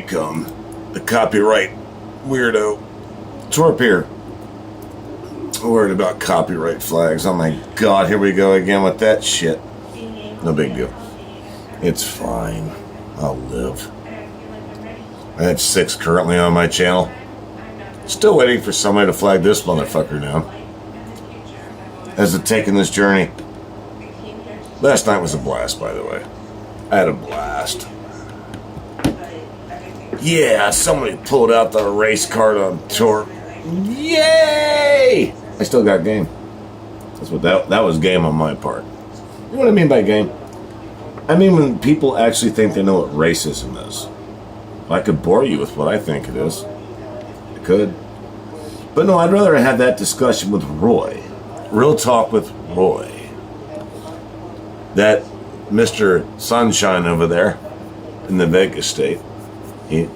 come, the copyright weirdo. Torp here. Worried about copyright flags. Oh my god, here we go again with that shit. No big deal. It's fine. I'll live. I have 6 currently on my channel. Still waiting for somebody to flag this motherfucker down. As of taking this journey. Last night was a blast, by the way. I had a blast. Yeah, somebody pulled out the race card on Torp. Yay! I still got game. That's what that was game on my part. You know what I mean by game? I mean when people actually think they know what racism is. I could bore you with what I think it is. I could. But no, I'd rather have that discussion with Roy. Real talk with Roy. That Mr. Sunshine over there in the Vegas state. He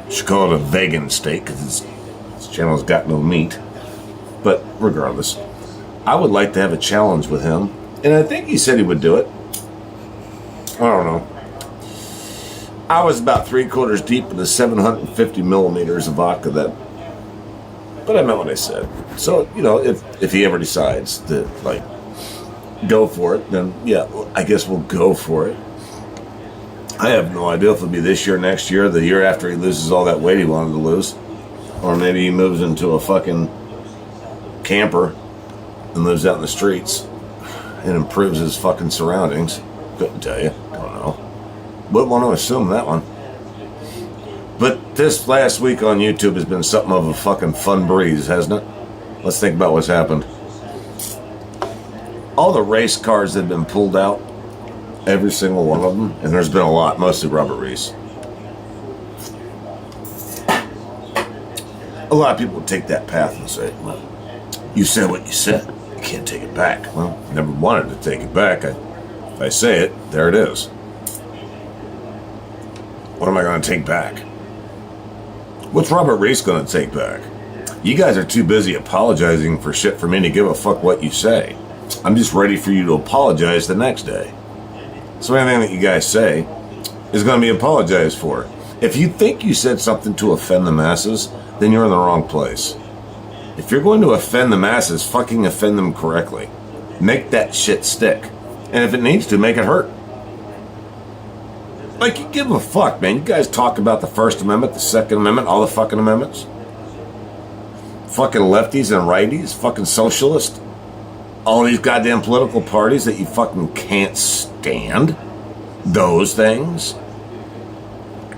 should call it a vegan state because his channel's got no meat. But regardless, I would like to have a challenge with him. And I think he said he would do it. I don't know. I was about 3/4 deep in the 750 milliliters of vodka but I meant what I said. So, you know, if he ever decides to, like, go for it, then, yeah, I guess we'll go for it. I have no idea if it'll be this year, next year, the year after he loses all that weight he wanted to lose. Or maybe he moves into a fucking camper and lives out in the streets and improves his fucking surroundings. Couldn't tell you. Don't know. Wouldn't want to assume that one. But this last week on YouTube has been something of a fucking fun breeze, hasn't it? Let's think about what's happened. All the race cars that have been pulled out, every single one of them, and there's been a lot, mostly Robert Reese. A lot of people would take that path and say, well, you said what you said. You can't take it back. Well, I never wanted to take it back. If I say it, there it is. What am I going to take back? What's Robert Reese going to take back? You guys are too busy apologizing for shit for me to give a fuck what you say. I'm just ready for you to apologize the next day. So anything that you guys say is going to be apologized for. If you think you said something to offend the masses, then you're in the wrong place. If you're going to offend the masses, fucking offend them correctly. Make that shit stick. And if it needs to, make it hurt. Like, you give a fuck, man. You guys talk about the First Amendment, the Second Amendment, all the fucking amendments. Fucking lefties and righties, fucking socialists. All these goddamn political parties that you fucking can't stand. Those things.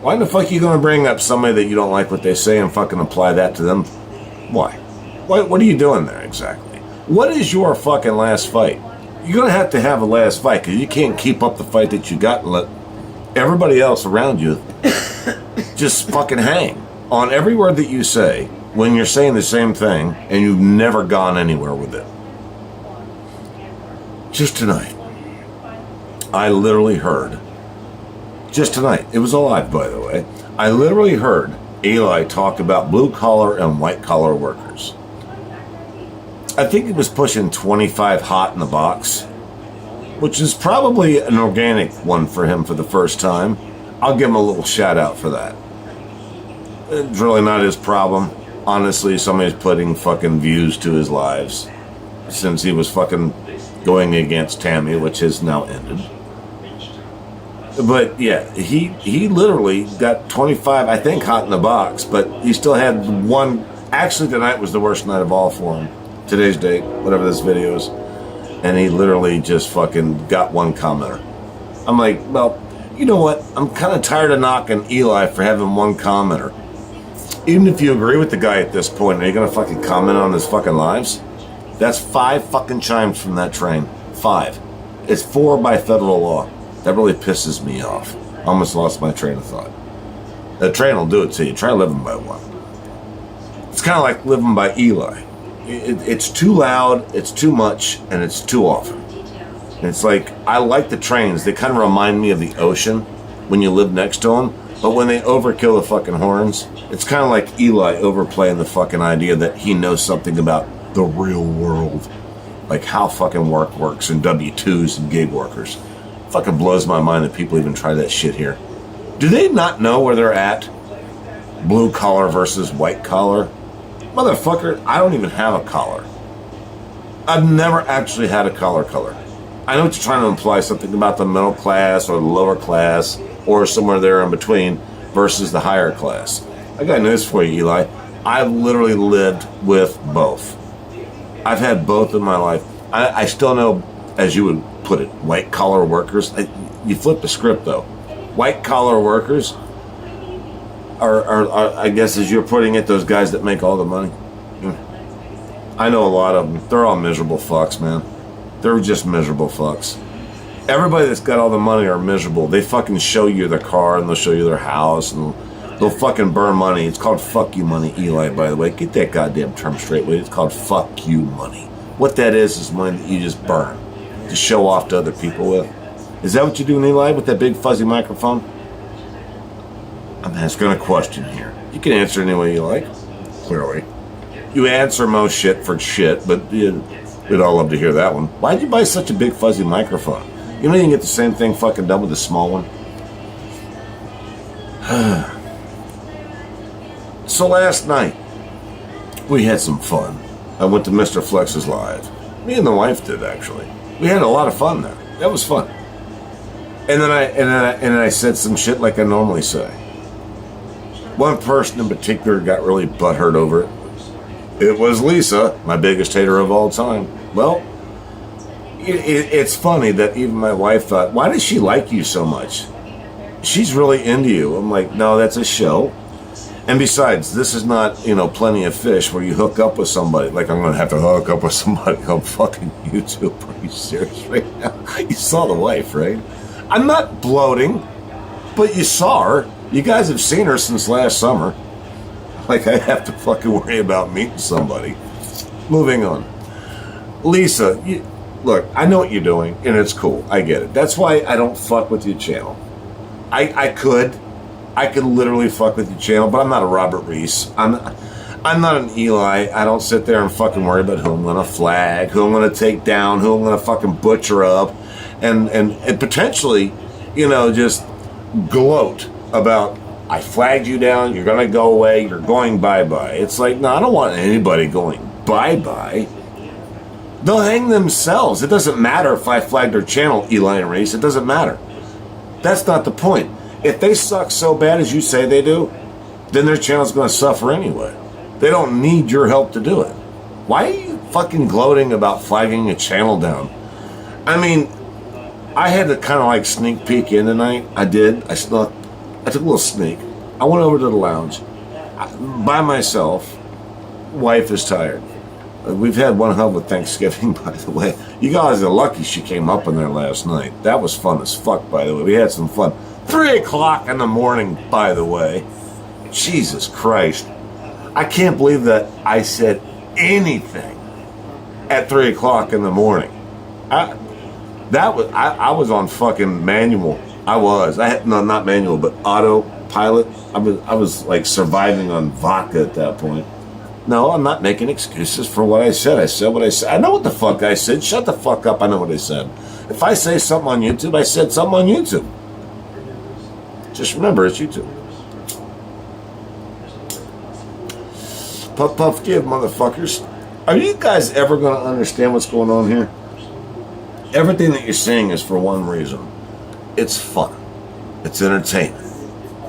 Why the fuck are you going to bring up somebody that you don't like what they say and fucking apply that to them? Why? What are you doing there exactly? What is your fucking last fight? You're going to have a last fight because you can't keep up the fight that you got and let everybody else around you just fucking hang on every word that you say when you're saying the same thing and you've never gone anywhere with it. Just tonight, I literally heard, just tonight, it was alive by the way, I literally heard Eli talk about blue collar and white collar workers. I think it was pushing 25 hot in the box, which is probably an organic one for him for the first time. I'll give him a little shout out for that. It's really not his problem. Honestly, somebody's putting fucking views to his lives since he was fucking going against Tammy, which has now ended. But yeah, he literally got 25, I think, hot in the box, but he still had one. Actually, tonight was the worst night of all for him. Today's date, whatever this video is. And he literally just fucking got one commenter. I'm like, well, you know what? I'm kind of tired of knocking Eli for having one commenter. Even if you agree with the guy at this point, are you going to fucking comment on his fucking lives? That's 5 fucking chimes from that train. 5. It's 4 by federal law. That really pisses me off. I almost lost my train of thought. The train will do it to you. Try living by one. It's kind of like living by Eli. It's too loud, it's too much, and it's too often. And it's like, I like the trains. They kind of remind me of the ocean when you live next to them. But when they overkill the fucking horns, it's kind of like Eli overplaying the fucking idea that he knows something about the real world. Like how fucking work works and W-2s and gig workers. Fucking blows my mind that people even try that shit here. Do they not know where they're at? blue collar versus white collar. Motherfucker, I don't even have a collar. I've never actually had a collar. I know what you're trying to imply, something about the middle class or the lower class or somewhere there in between versus the higher class. I got news for you, Eli. I've literally lived with both. I've had both in my life. I still know, as you would put it, white collar workers. You flip the script though. White collar workers are, I guess, as you're putting it, those guys that make all the money. I know a lot of them. They're all miserable fucks, man. They're just miserable fucks. Everybody that's got all the money are miserable. They fucking show you their car and they'll show you their house and they'll fucking burn money. It's called fuck you money, Eli, by the way. Get that goddamn term straight, wait. It's called fuck you money. What that is money that you just burn to show off to other people with. Is that what you're doing, Eli, with that big fuzzy microphone? I'm asking a question here. You can answer any way you like, clearly. You answer most shit for shit, but we'd all love to hear that one. Why'd you buy such a big fuzzy microphone? You know you can get the same thing fucking done with the small one? So last night, we had some fun. I went to Mr. Flex's Live. Me and the wife did, actually. We had a lot of fun there. That was fun. And then I said some shit like I normally say. One person in particular got really butthurt over it. It was Lisa, my biggest hater of all time. Well, it's funny that even my wife thought, why does she like you so much? She's really into you. I'm like, no, that's a show. And besides, this is not, Plenty of Fish where you hook up with somebody. Like, I'm going to have to hook up with somebody on fucking YouTube. Are you serious right now? You saw the wife, right? I'm not gloating, but you saw her. You guys have seen her since last summer. Like, I have to fucking worry about meeting somebody. Moving on. Lisa, look, I know what you're doing, and it's cool. I get it. That's why I don't fuck with your channel. I could literally fuck with your channel, but I'm not a Robert Reese. I'm not an Eli. I don't sit there and fucking worry about who I'm going to flag, who I'm going to take down, who I'm going to fucking butcher up, and potentially, just gloat about, I flagged you down, you're going to go away, you're going bye-bye. It's like, no, I don't want anybody going bye-bye. They'll hang themselves. It doesn't matter if I flagged their channel, Eli and Reese. It doesn't matter. That's not the point. If they suck so bad as you say they do, then their channel's going to suffer anyway. They don't need your help to do it. Why are you fucking gloating about flagging a channel down? I mean, I had to kind of like sneak peek in tonight. I did. I took a little sneak. I went over to the lounge by myself. Wife is tired. We've had one hell of a Thanksgiving, by the way. You guys are lucky she came up in there last night. That was fun as fuck, by the way. We had some fun. 3 o'clock in the morning, by the way. Jesus Christ. I can't believe that I said anything at 3 o'clock in the morning. I was on fucking manual. Not manual, but autopilot. I was like surviving on vodka at that point. No, I'm not making excuses for what I said. I said what I said. I know what the fuck I said. Shut the fuck up. I know what I said. If I say something on YouTube, I said something on YouTube. Just remember, it's YouTube. Puff, puff, give, motherfuckers. Are you guys ever going to understand what's going on here? Everything that you're seeing is for one reason. It's fun. It's entertainment.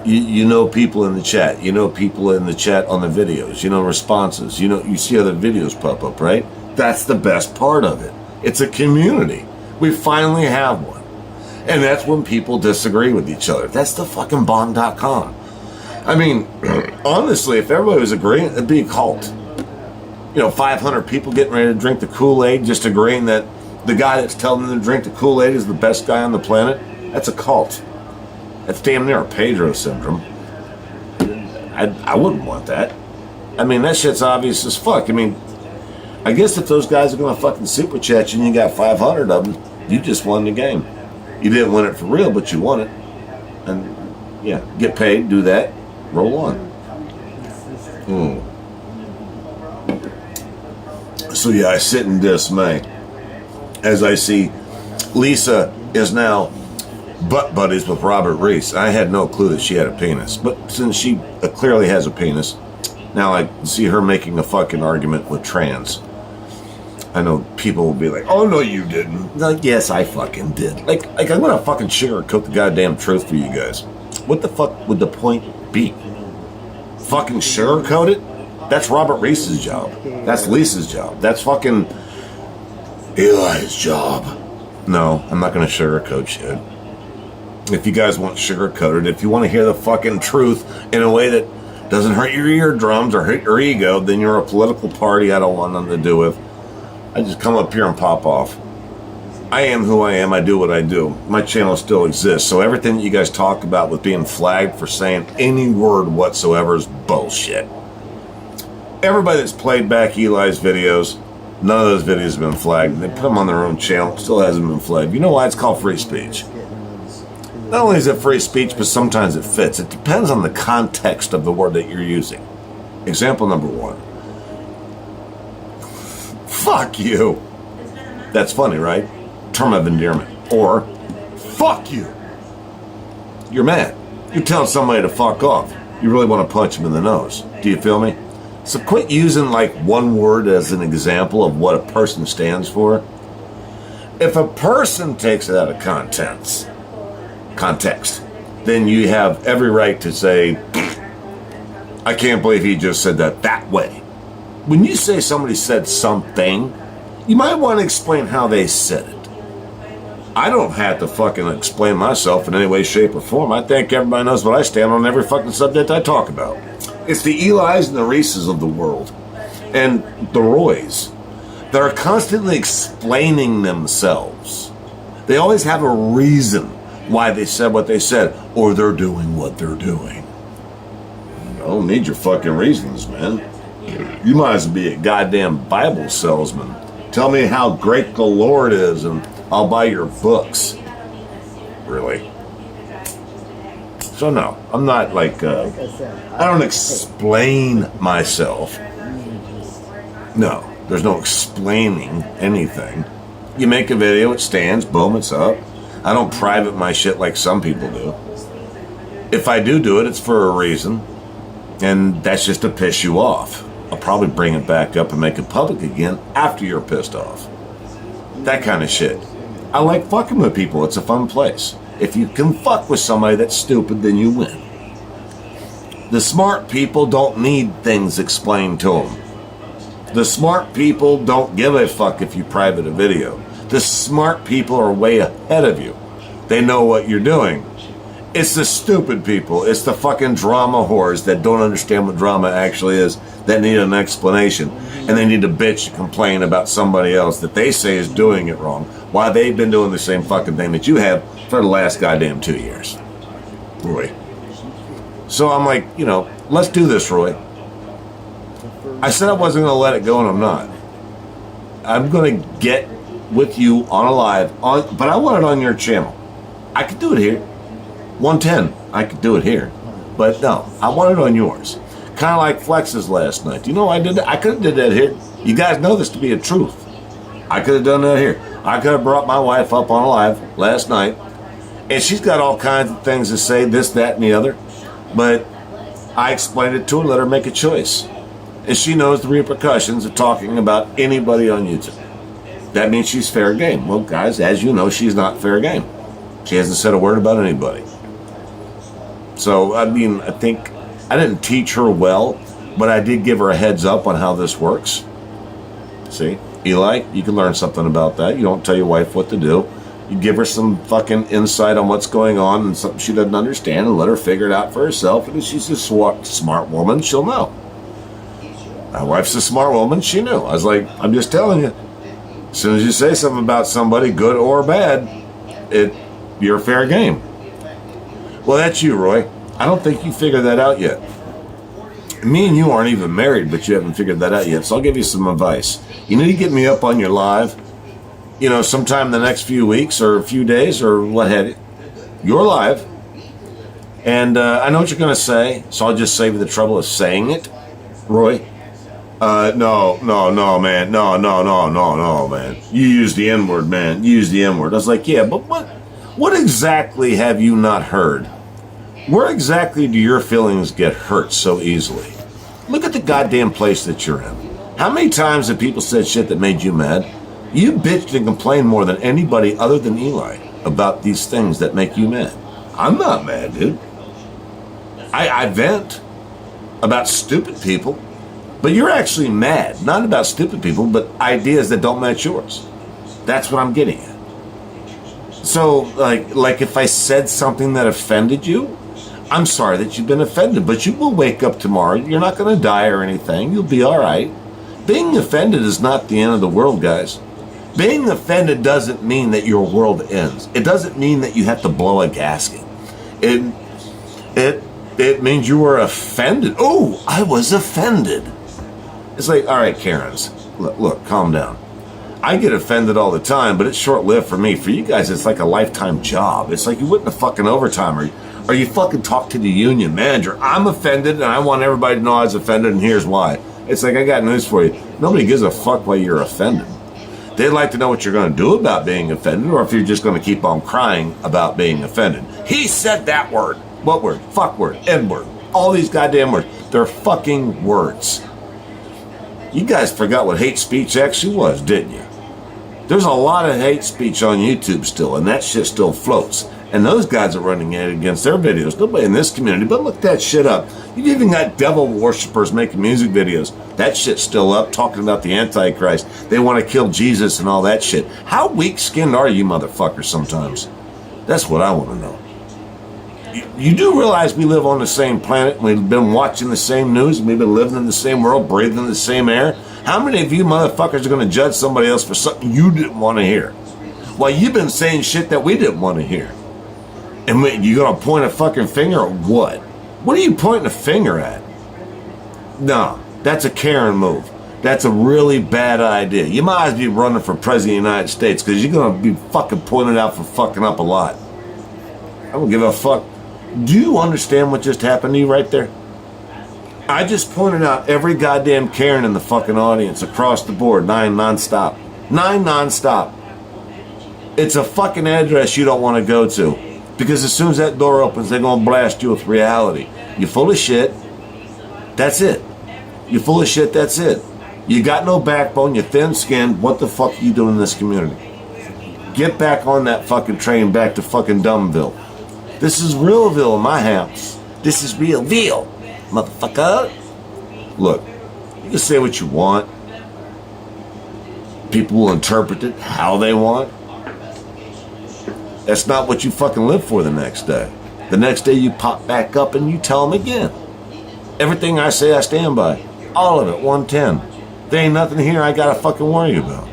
You know people in the chat. You know people in the chat on the videos. You know responses. You see other videos pop up, right? That's the best part of it. It's a community. We finally have one. And that's when people disagree with each other. That's the fucking bomb.com. I mean, honestly, if everybody was agreeing, it'd be a cult. 500 people getting ready to drink the Kool-Aid, just agreeing that the guy that's telling them to drink the Kool-Aid is the best guy on the planet. That's a cult. That's damn near a Pedro syndrome. I wouldn't want that. I mean, that shit's obvious as fuck. I mean, I guess if those guys are going to fucking super chat you and you got 500 of them, you just won the game. You didn't win it for real, but you won it. And, yeah, get paid, do that, roll on. So, yeah, I sit in dismay as I see Lisa is now butt buddies with Robert Reese. I had no clue that she had a penis. But since she clearly has a penis, now I see her making a fucking argument with trans. I know people will be like, oh, no, you didn't. Like, yes, I fucking did. Like I'm going to fucking sugarcoat the goddamn truth for you guys. What the fuck would the point be? Fucking sugarcoat it? That's Robert Reese's job. That's Lisa's job. That's fucking Eli's job. No, I'm not going to sugarcoat shit. If you guys want sugarcoated, if you want to hear the fucking truth in a way that doesn't hurt your eardrums or hurt your ego, then you're a political party I don't want nothing to do with. I just come up here and pop off. I am who I am. I do what I do. My channel still exists. So everything that you guys talk about with being flagged for saying any word whatsoever is bullshit. Everybody that's played back Eli's videos, none of those videos have been flagged. They put them on their own channel. Still hasn't been flagged. You know why? It's called free speech. Not only is it free speech, but sometimes it fits. It depends on the context of the word that you're using. Example number 1. Fuck you. That's funny, right? Term of endearment. Or, fuck you. You're mad. You're telling somebody to fuck off. You really want to punch them in the nose. Do you feel me? So quit using like one word as an example of what a person stands for. If a person takes it out of context, then you have every right to say, I can't believe he just said that way. When you say somebody said something, you might want to explain how they said it. I don't have to fucking explain myself in any way, shape, or form. I think everybody knows what I stand on every fucking subject I talk about. It's the Elis and the Reeses of the world, and the Roys, that are constantly explaining themselves. They always have a reason why they said what they said, or they're doing what they're doing. I don't need your fucking reasons, man. You might as well be a goddamn Bible salesman. Tell me how great the Lord is, and I'll buy your books. Really? So no, I'm not like, I don't explain myself. No, there's no explaining anything. You make a video, it stands, boom, it's up. I don't private my shit like some people do. If I do it, it's for a reason. And that's just to piss you off. I'll probably bring it back up and make it public again after you're pissed off. That kind of shit. I like fucking with people. It's a fun place. If you can fuck with somebody that's stupid, then you win. The smart people don't need things explained to them. The smart people don't give a fuck if you private a video. The smart people are way ahead of you. They know what you're doing. It's the stupid people. It's the fucking drama whores that don't understand what drama actually is, that need an explanation. And they need to bitch and complain about somebody else that they say is doing it wrong, while they've been doing the same fucking thing that you have for the last goddamn 2 years. Roy. So I'm like, let's do this, Roy. I said I wasn't going to let it go, and I'm not. I'm going to get with you on a live, but I want it on your channel. I could do it here. 110, I could do it here. But no, I want it on yours. Kind of like Flex's last night. You know, I did that. I could have did that here. You guys know this to be a truth. I could have done that here. I could have brought my wife up on a live last night, and she's got all kinds of things to say, this, that, and the other. But I explained it to her, let her make a choice. And she knows the repercussions of talking about anybody on YouTube. That means she's fair game. Well, guys, as you know, she's not fair game. She hasn't said a word about anybody. So, I mean, I think I didn't teach her well, but I did give her a heads up on how this works. See, Eli, you can learn something about that. You don't tell your wife what to do. You give her some fucking insight on what's going on and something she doesn't understand, and let her figure it out for herself. And if she's a smart woman, she'll know. My wife's a smart woman. She knew. I was like, I'm just telling you. As soon as you say something about somebody, good or bad, you're fair game. Well, that's you, Roy. I don't think you figured that out yet. Me and you aren't even married, but you haven't figured that out yet. So I'll give you some advice. You need to get me up on your live, sometime in the next few weeks or a few days or what have you. You're live. And I know what you're going to say, so I'll just save you the trouble of saying it. Roy? No, man. No, man. You use the N-word, man. You use the N-word. I was like, yeah, but What exactly have you not heard? Where exactly do your feelings get hurt so easily? Look at the goddamn place that you're in. How many times have people said shit that made you mad? You bitched and complained more than anybody other than Eli about these things that make you mad. I'm not mad, dude. I vent about stupid people, but you're actually mad, not about stupid people, but ideas that don't match yours. That's what I'm getting at. So, like if I said something that offended you, I'm sorry that you've been offended, but you will wake up tomorrow. You're not going to die or anything. You'll be all right. Being offended is not the end of the world, guys. Being offended doesn't mean that your world ends. It doesn't mean that you have to blow a gasket. It means you were offended. Oh, I was offended. It's like, all right, Karens, look, calm down. I get offended all the time, but it's short-lived for me. For you guys, it's like a lifetime job. It's like you went into fucking overtime or you fucking talk to the union manager. I'm offended, and I want everybody to know I was offended, and here's why. It's like, I got news for you. Nobody gives a fuck why you're offended. They'd like to know what you're going to do about being offended, or if you're just going to keep on crying about being offended. He said that word. What word? Fuck word. N word. All these goddamn words. They're fucking words. You guys forgot what hate speech actually was, didn't you? There's a lot of hate speech on YouTube still, and that shit still floats. And those guys are running it against their videos. Nobody in this community, but look that shit up. You've even got devil worshippers making music videos. That shit's still up, talking about the Antichrist. They want to kill Jesus and all that shit. How weak-skinned are you motherfuckers sometimes? That's what I want to know. You do realize we live on the same planet, and we've been watching the same news, and we've been living in the same world, breathing the same air? How many of you motherfuckers are going to judge somebody else for something you didn't want to hear? Well, you've been saying shit that we didn't want to hear. And you going to point a fucking finger at what? What are you pointing a finger at? No, that's a Karen move. That's a really bad idea. You might as well be running for president of the United States because you're going to be fucking pointed out for fucking up a lot. I don't give a fuck. Do you understand what just happened to you right there? I just pointed out every goddamn Karen in the fucking audience across the board. 9 nonstop. 9 nonstop. It's a fucking address you don't want to go to. Because as soon as that door opens, they're going to blast you with reality. You're full of shit. That's it. You're full of shit. That's it. You got no backbone. You're thin-skinned. What the fuck are you doing in this community? Get back on that fucking train back to fucking Dumbville. This is Realville in my house. This is Realville, motherfucker. Look, you can say what you want. People will interpret it how they want. That's not what you fucking live for the next day. The next day you pop back up and you tell them again. Everything I say I stand by. All of it, 110. There ain't nothing here I gotta fucking worry about.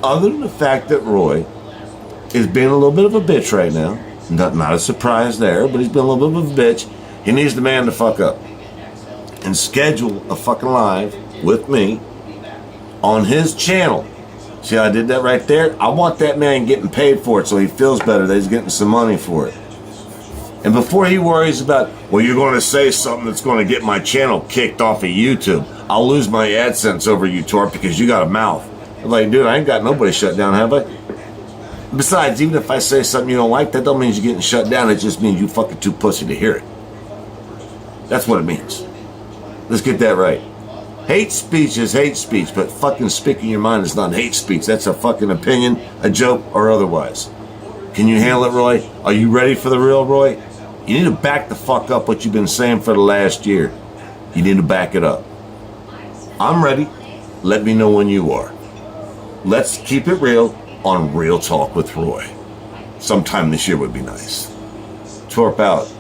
Other than the fact that Roy is being a little bit of a bitch right now. Not a surprise there, but he's been a little bit of a bitch. He needs the man to fuck up. And schedule a fucking live with me on his channel. See how I did that right there? I want that man getting paid for it so he feels better that he's getting some money for it. And before he worries about, well, you're going to say something that's going to get my channel kicked off of YouTube. I'll lose my AdSense over you, Torp, because you got a mouth. I'm like, dude, I ain't got nobody shut down, have I? Besides, even if I say something you don't like, that don't mean you're getting shut down. It just means you fucking too pussy to hear it. That's what it means. Let's get that right. Hate speech is hate speech, but fucking speaking your mind is not hate speech. That's a fucking opinion, a joke, or otherwise. Can you handle it, Roy? Are you ready for the real Roy? You need to back the fuck up what you've been saying for the last year. You need to back it up. I'm ready. Let me know when you are. Let's keep it real on Real Talk with Roy. Sometime this year would be nice. Torp out.